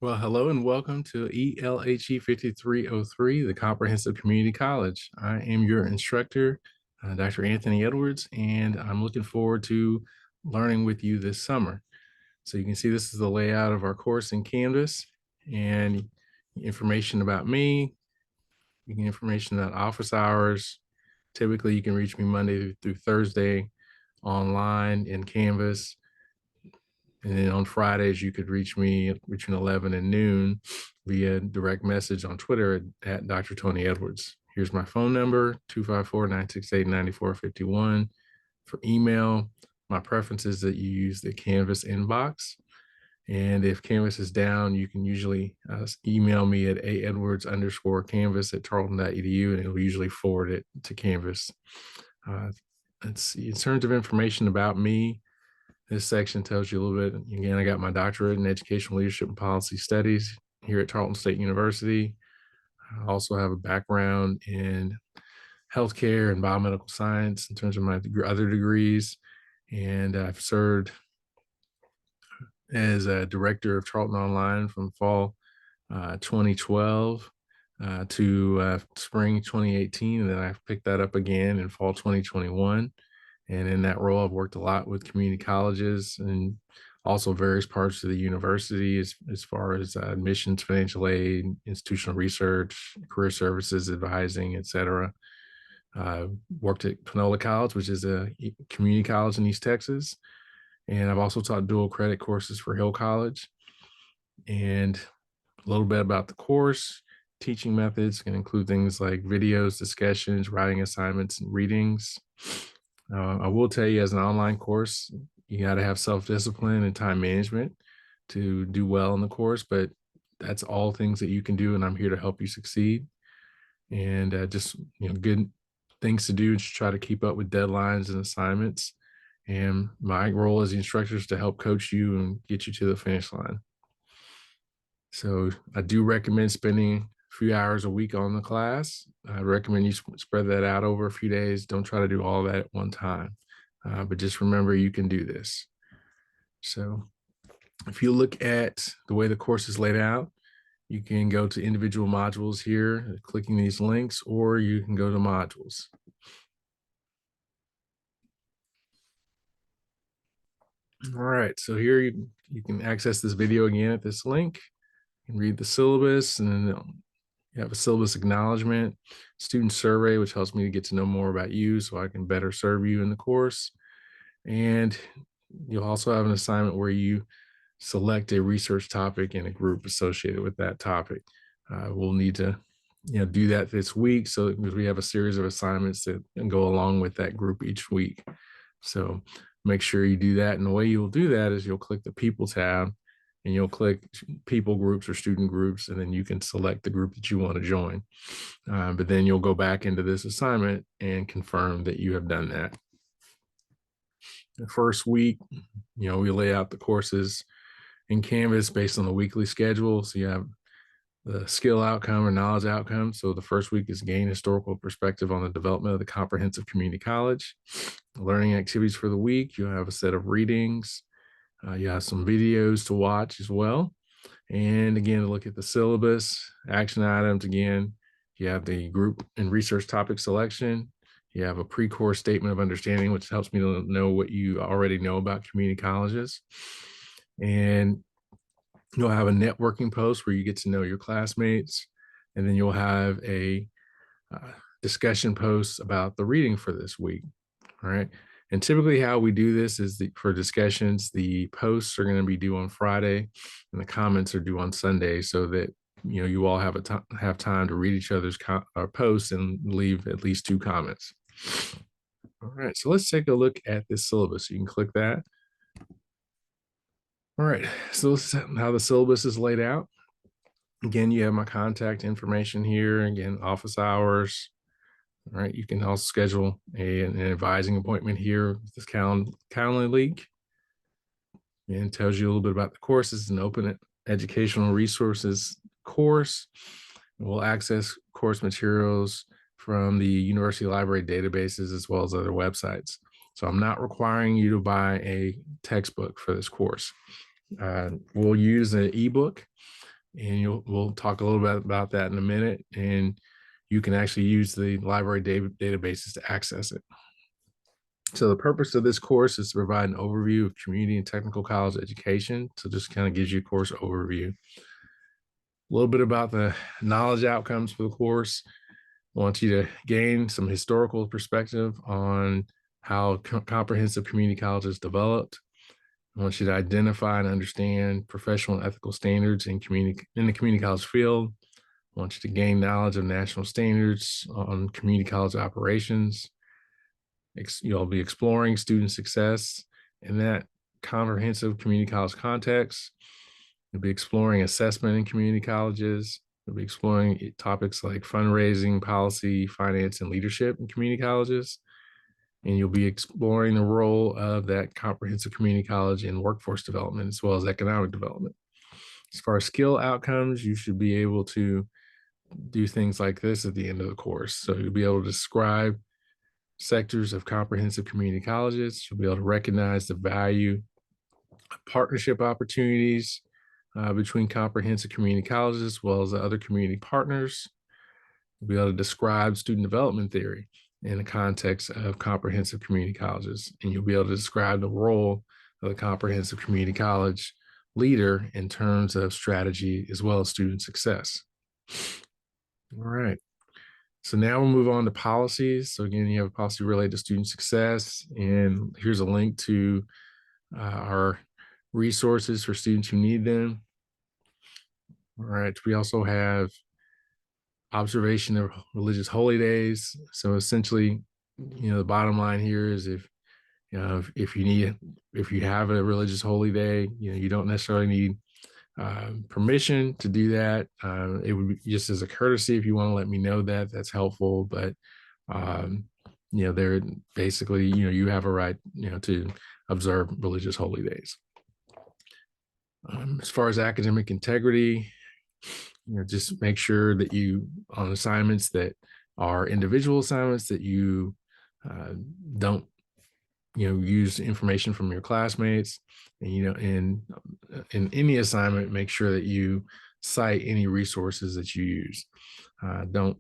Well, hello and welcome to ELHE 5303, the Comprehensive Community College. I am your instructor, Dr. Anthony Edwards, and I'm looking forward to learning with you this summer. So you can see this is the layout of our course in Canvas and information about me, information about office hours. Typically, you can reach me Monday through Thursday online in Canvas. And then on Fridays, you could reach me between 11 and noon via direct message on Twitter at Dr. Tony Edwards. Here's my phone number, 254-968-9451. For email, my preference is that you use the Canvas inbox. And if Canvas is down, you can usually email me at aedwards_canvas@tarleton.edu, and it'll usually forward it to Canvas. Let's see, in terms of information about me, this section tells you a little bit. Again, I got my doctorate in educational leadership and policy studies here at Tarleton State University. I also have a background in healthcare and biomedical science in terms of my other degrees. And I've served as a director of Tarleton Online from fall 2012 to spring 2018. And then I picked that up again in fall 2021. And in that role, I've worked a lot with community colleges and also various parts of the university as far as admissions, financial aid, institutional research, career services, advising, et cetera. Worked at Panola College, which is a community college in East Texas. And I've also taught dual credit courses for Hill College. And a little bit about the course. Teaching methods can include things like videos, discussions, writing assignments, and readings. I will tell you, as an online course, you got to have self-discipline and time management to do well in the course, but that's all things that you can do, and I'm here to help you succeed. And just good things to do is try to keep up with deadlines and assignments. And my role as the instructor is to help coach you and get you to the finish line. So I do recommend spending a few hours a week on the class. I recommend you spread that out over a few days. Don't try to do all that at one time, but just remember you can do this. So if you look at the way the course is laid out, you can go to individual modules here, clicking these links, or you can go to modules. All right, so here you can access this video again at this link and read the syllabus, and then you have a syllabus acknowledgement, student survey, which helps me to get to know more about you so I can better serve you in the course. And you'll also have an assignment where you select a research topic and a group associated with that topic. We'll need to do that this week, so we have a series of assignments that go along with that group each week. So make sure you do that. And the way you'll do that is you'll click the People tab, and you'll click people groups or student groups, and then you can select the group that you want to join. But then you'll go back into this assignment and confirm that you have done that. The first week, we lay out the courses in Canvas based on the weekly schedule. So you have the skill outcome or knowledge outcome. So the first week is gain historical perspective on the development of the comprehensive community college. Learning activities for the week, you have a set of readings. You have some videos to watch as well. And again, to look at the syllabus, action items, again, you have the group and research topic selection. You have a pre-course statement of understanding, which helps me to know what you already know about community colleges. And you'll have a networking post where you get to know your classmates. And then you'll have a discussion post about the reading for this week. All right. And typically how we do this is for discussions, the posts are going to be due on Friday and the comments are due on Sunday, so that you all have time to read each other's posts and leave at least 2 comments. All right, so let's take a look at this syllabus. You can click that. All right, so this is how the syllabus is laid out. Again, you have my contact information here. Again, office hours. All right, you can also schedule an advising appointment here with this Calendly. And it tells you a little bit about the courses. An open educational resources course. We'll access course materials from the university library databases as well as other websites. So I'm not requiring you to buy a textbook for this course. We'll use an ebook and we'll talk a little bit about that in a minute. And you can actually use the library databases to access it. So the purpose of this course is to provide an overview of community and technical college education. So just kind of gives you a course overview. A little bit about the knowledge outcomes for the course. I want you to gain some historical perspective on how comprehensive community colleges developed. I want you to identify and understand professional and ethical standards in the community college field. I want you to gain knowledge of national standards on community college operations. You'll be exploring student success in that comprehensive community college context. You'll be exploring assessment in community colleges. You'll be exploring topics like fundraising, policy, finance, and leadership in community colleges. And you'll be exploring the role of that comprehensive community college in workforce development as well as economic development. As far as skill outcomes, you should be able to do things like this at the end of the course. So you'll be able to describe sectors of comprehensive community colleges. You'll be able to recognize the value of partnership opportunities between comprehensive community colleges as well as the other community partners. You'll be able to describe student development theory in the context of comprehensive community colleges. And you'll be able to describe the role of the comprehensive community college leader in terms of strategy as well as student success. All right. So now we'll move on to policies. So again, you have a policy related to student success, and here's a link to our resources for students who need them. All right, we also have observation of religious holy days. So essentially, the bottom line here is if you have a religious holy day, you don't necessarily need permission to do that. It would be just as a courtesy if you want to let me know that, that's helpful. But they're basically, you have a right, to observe religious holy days. As far as academic integrity, just make sure that you, on assignments that are individual assignments, that you don't use information from your classmates. And in any assignment, make sure that you cite any resources that you use. Don't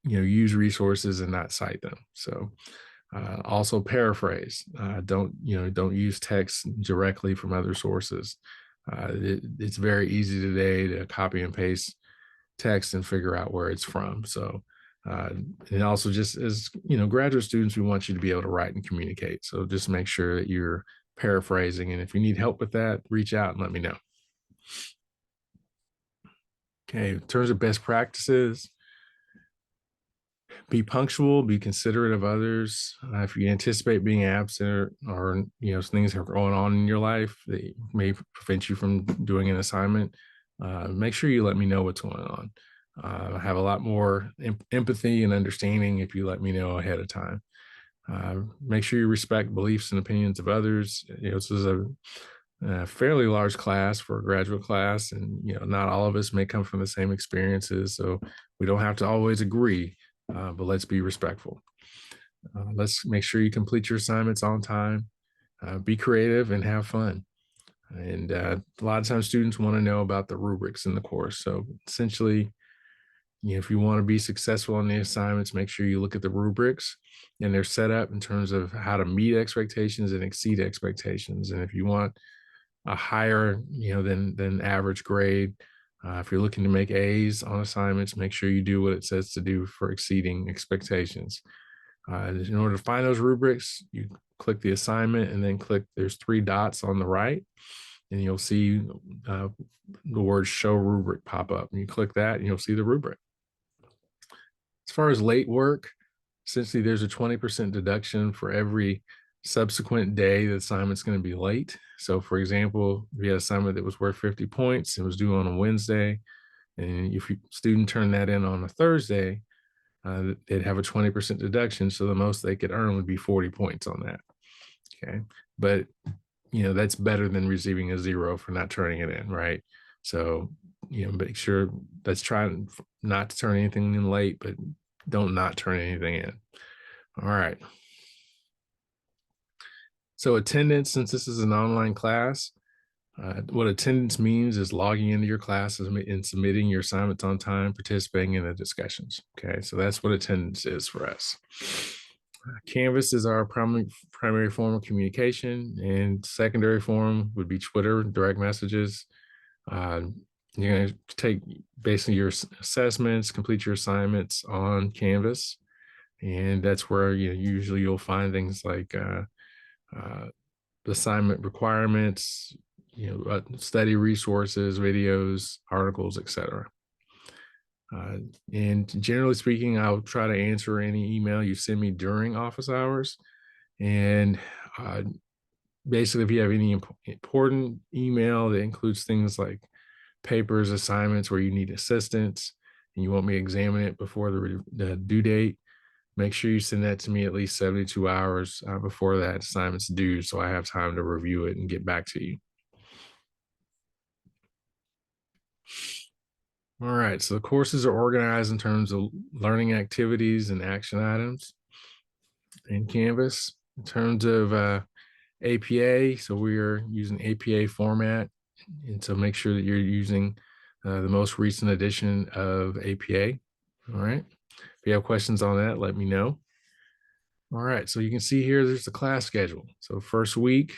use resources and not cite them. So also paraphrase. Don't use text directly from other sources. It's very easy today to copy and paste text and figure out where it's from. So and also, just as graduate students, we want you to be able to write and communicate. So just make sure that you're paraphrasing, and if you need help with that, reach out and let me know. Okay, in terms of best practices, be punctual, be considerate of others. If you anticipate being absent or things are going on in your life that may prevent you from doing an assignment, make sure you let me know what's going on. I have a lot more empathy and understanding if you let me know ahead of time. Make sure you respect beliefs and opinions of others. This is a fairly large class for a graduate class, and not all of us may come from the same experiences, so we don't have to always agree, but let's be respectful. Let's make sure you complete your assignments on time. Be creative and have fun. And a lot of times students want to know about the rubrics in the course. So essentially, if you want to be successful on the assignments, make sure you look at the rubrics, and they're set up in terms of how to meet expectations and exceed expectations. And if you want a higher, than average grade, if you're looking to make A's on assignments, make sure you do what it says to do for exceeding expectations. In order to find those rubrics, you click the assignment and then there's 3 dots on the right, and you'll see the word show rubric pop up, and you click that and you'll see the rubric. As far as late work, essentially there's a 20% deduction for every subsequent day the assignment's going to be late. So for example, if you had an assignment that was worth 50 points, it was due on a Wednesday, and if your student turned that in on a Thursday, they'd have a 20% deduction. So the most they could earn would be 40 points on that. Okay. But that's better than receiving a 0 for not turning it in, right? So, make sure, let's try not to turn anything in late, but don't not turn anything in. All right. So attendance, since this is an online class, What attendance means is logging into your classes and submitting your assignments on time, participating in the discussions. Okay, so that's what attendance is for us. Canvas is our primary form of communication, and secondary form would be Twitter, direct messages. You're going to take basically your assessments, complete your assignments on Canvas, and that's where usually you'll find things like assignment requirements, study resources, videos, articles, etc. And generally speaking, I'll try to answer any email you send me during office hours. And basically, if you have any important email that includes things like papers, assignments where you need assistance, and you want me to examine it before the due date, make sure you send that to me at least 72 hours before that assignment's due, so I have time to review it and get back to you. All right, so the courses are organized in terms of learning activities and action items in Canvas. In terms of APA, so we are using APA format, and so make sure that you're using the most recent edition of APA. All right, if you have questions on that, let me know. All right, so you can see here, there's the class schedule. So first week,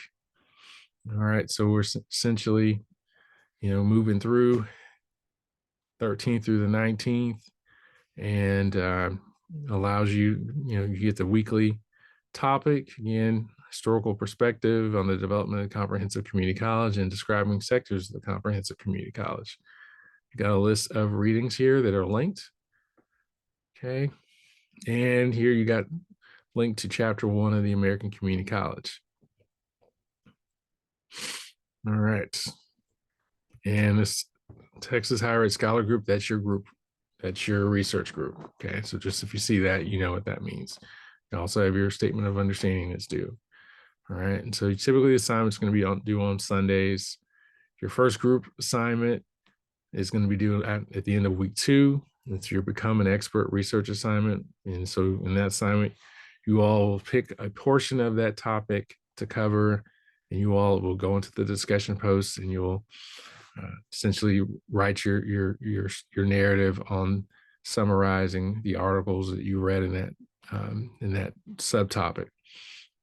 all right, so we're essentially, moving through 13th through the 19th, and allows you, you get the weekly topic, again, historical perspective on the development of comprehensive community college and describing sectors of the comprehensive community college. You got a list of readings here that are linked. Okay, and here you got linked to chapter 1 of the American Community College. All right, and this Texas Higher Ed Scholar Group, that's your group, that's your research group. Okay, so just if you see that, you know what that means. You also have your statement of understanding that's due. All right, and so typically the assignment's going to be due on Sundays. Your first group assignment is going to be due at the end of week 2. It's your Become an Expert research assignment. And so in that assignment, you all will pick a portion of that topic to cover, and you all will go into the discussion posts, and you'll essentially write your narrative on summarizing the articles that you read in that subtopic.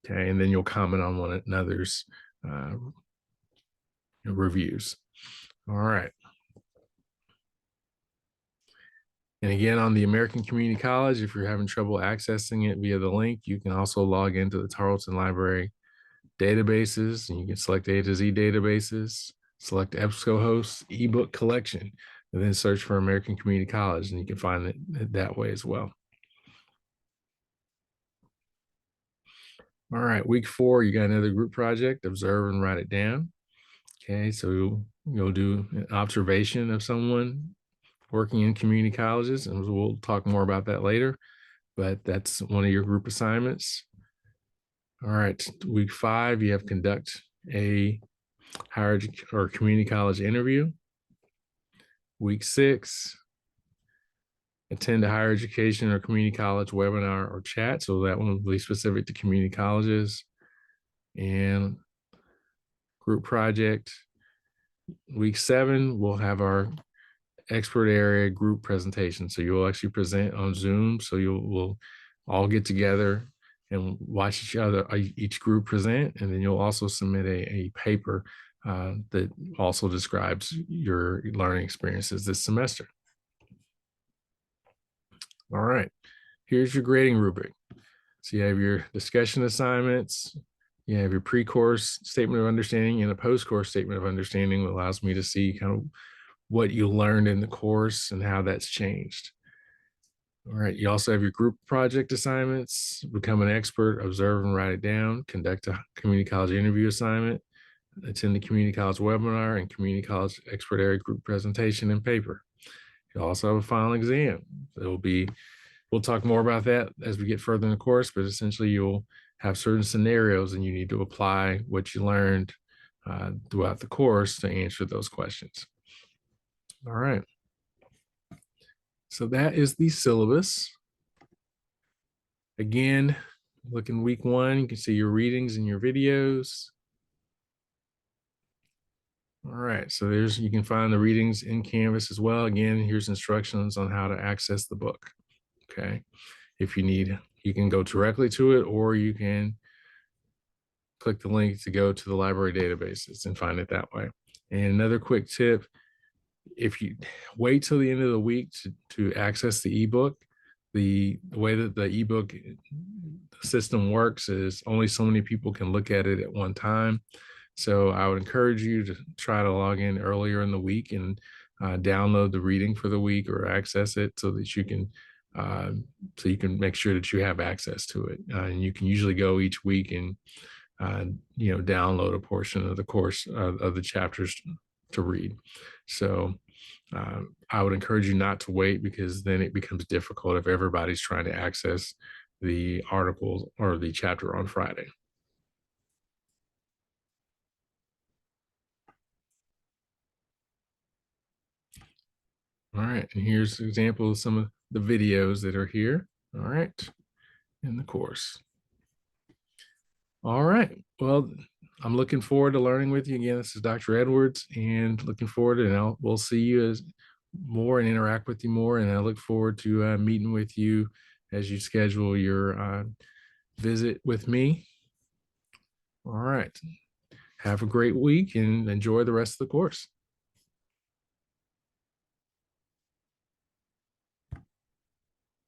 Okay, and then you'll comment on one another's reviews. All right. And again, on the American Community College, if you're having trouble accessing it via the link, you can also log into the Tarleton Library databases, and you can select A to Z databases, select EBSCOhost ebook collection, and then search for American Community College, and you can find it that way as well. All right, week 4, you got another group project, observe and write it down. Okay, so you'll do an observation of someone working in community colleges, and we'll talk more about that later, but that's one of your group assignments. All right, week 5, you have conduct a higher or community college interview. Week 6, attend a higher education or community college webinar or chat. So that one will be specific to community colleges. And group project. Week 7, we'll have our expert area group presentation. So you'll actually present on Zoom. So we'll all get together and watch each group present, and then you'll also submit a paper that also describes your learning experiences this semester. All right, here's your grading rubric. So you have your discussion assignments, you have your pre-course statement of understanding, and a post-course statement of understanding that allows me to see kind of what you learned in the course and how that's changed. All right, you also have your group project assignments, become an expert, observe and write it down, conduct a community college interview assignment, attend the community college webinar, and community college expert area group presentation and paper. You also have a final exam. We'll talk more about that as we get further in the course, but essentially you'll have certain scenarios and you need to apply what you learned throughout the course to answer those questions. All right. So that is the syllabus. Again, look in week 1, you can see your readings and your videos. All right, so you can find the readings in Canvas as well. Again, here's instructions on how to access the book. Okay, if you need, you can go directly to it, or you can click the link to go to the library databases and find it that way. And another quick tip, if you wait till the end of the week to access the ebook, the way that the ebook system works is only so many people can look at it at one time. So I would encourage you to try to log in earlier in the week and download the reading for the week or access it so that uh, you can make sure that you have access to it. And you can usually go each week and download a portion of the course of the chapters to read. So I would encourage you not to wait, because then it becomes difficult if everybody's trying to access the articles or the chapter on Friday. All right, and here's an example of some of the videos that are here. All right, in the course. All right, well, I'm looking forward to learning with you again. This is Dr. Edwards, and looking forward to, and we'll see you as more and interact with you more. And I look forward to meeting with you as you schedule your visit with me. All right, have a great week and enjoy the rest of the course.